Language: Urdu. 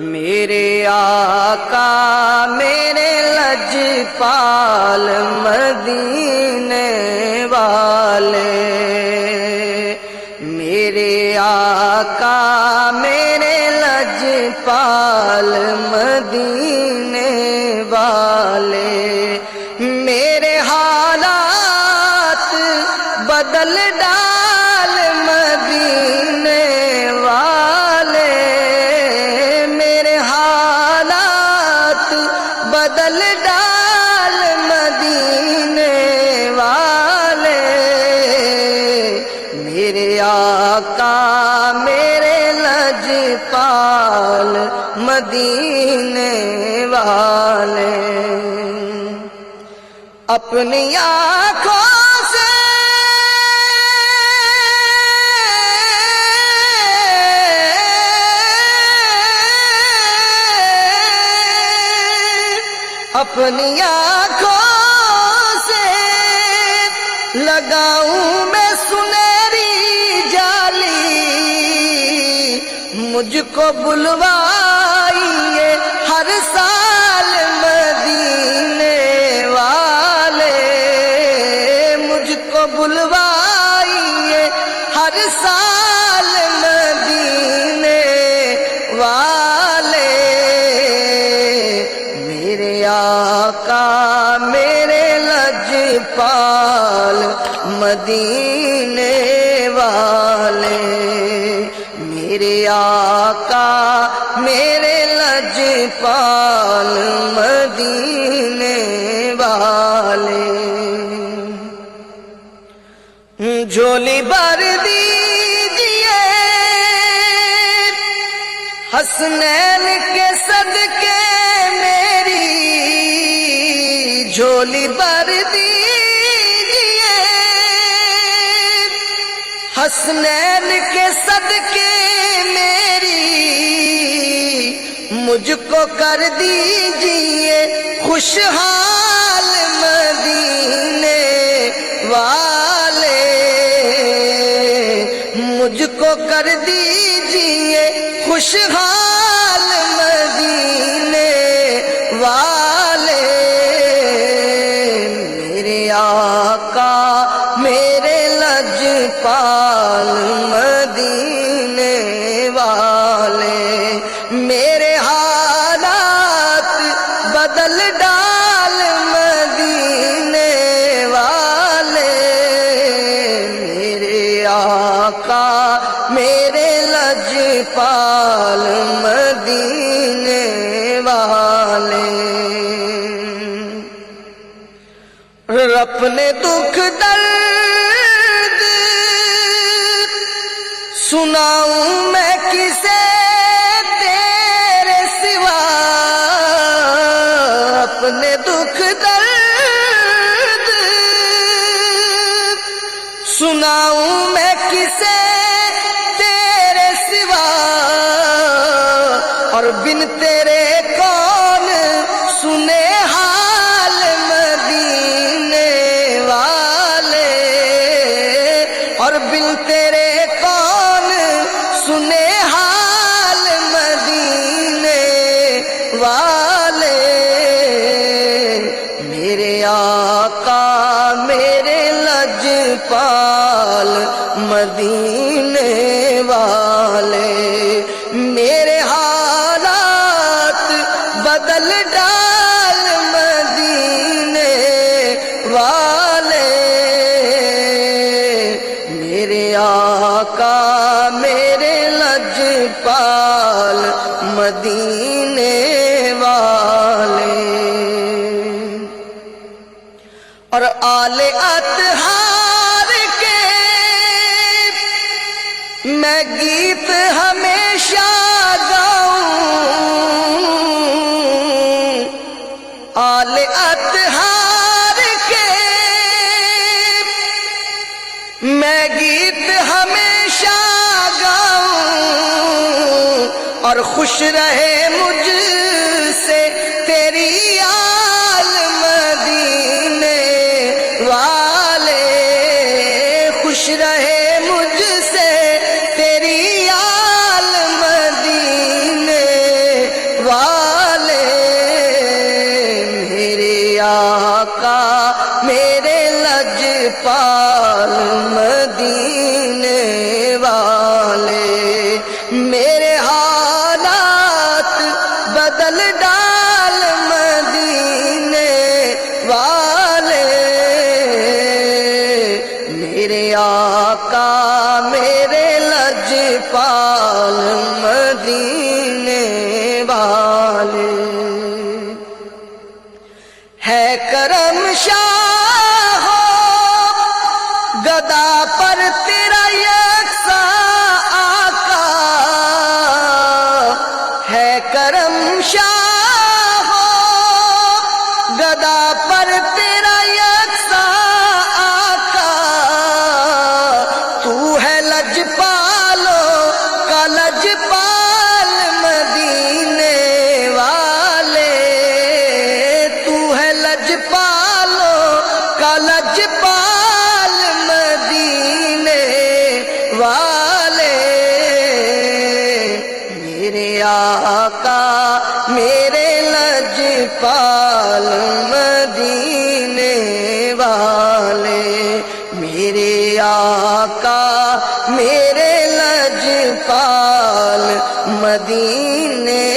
میرے آقا میرے لجپال مدینے والے، میرے آقا میرے لجپال مدینے والے، میرے حالات بدل ڈال مدینے والے، میرے حالات بدل ڈال مدینے والے، میرے آقا میرے لجپال مدینے والے، اپنی آنکھوں سے اپنی آنکھوں سے لگاؤں میں سنہری جالی، مجھ کو بلوائیے ہر سال مدینے والے، مجھ کو بلوائیے ہر سال مدینے والے، میرے آقا میرے لجپال مدینے والے، میرے آقا میرے لجپال مدینے والے، جھولی بھر دیجئے حسنین کے صدقے میری، جھولی بھر دیجئے حسنین کے صدقے میری، مجھ کو کر دیجئے خوشحال مدینے والے، مجھ کو کر دیجئے خوشحال مدینے والے، میرے آقا میرے لجپال مدینے والے، میرے حالات بدل ڈال مدینے والے، میرے آقا میرے لجپال مدینے والے، اپنے دکھ درد سناؤں میں کسے تیرے سوا، اپنے دکھ درد سناؤں میں کسے تیرے سوا، اور بن تیرے کون سنے حال مدینے والے، اور بن تیرے کون سنے حال مدینے والے، میرے آقا میرے لجپال مدینے والے، میرے حالات بدل ڈال مدینے والے، میرے آقا میرے لجپال مدینے والے، اور آل اطہار کے میں گیت ہمیشہ گاؤں، آل اطہار کے میں گیت ہمیشہ گاؤں، اور خوش رہے مجھ سے تیری آل مدینے والے، میرے حالات بدل ڈال مدینے والے، میرے آقا میرے لجپال مدینے والے۔ ہے کرم شاہ گدا پر تیرا یکساں آقا، ہے کرم شاہ گدا پر تیرا یکساں آقا، تو ہے لجپالو کا لجپال مدینے والے، تو ہے لجپالو کا لجپال مدینے والے، میرے آقا میرے لجپال مدینے والے، میرے آقا میرے لجپال مدینے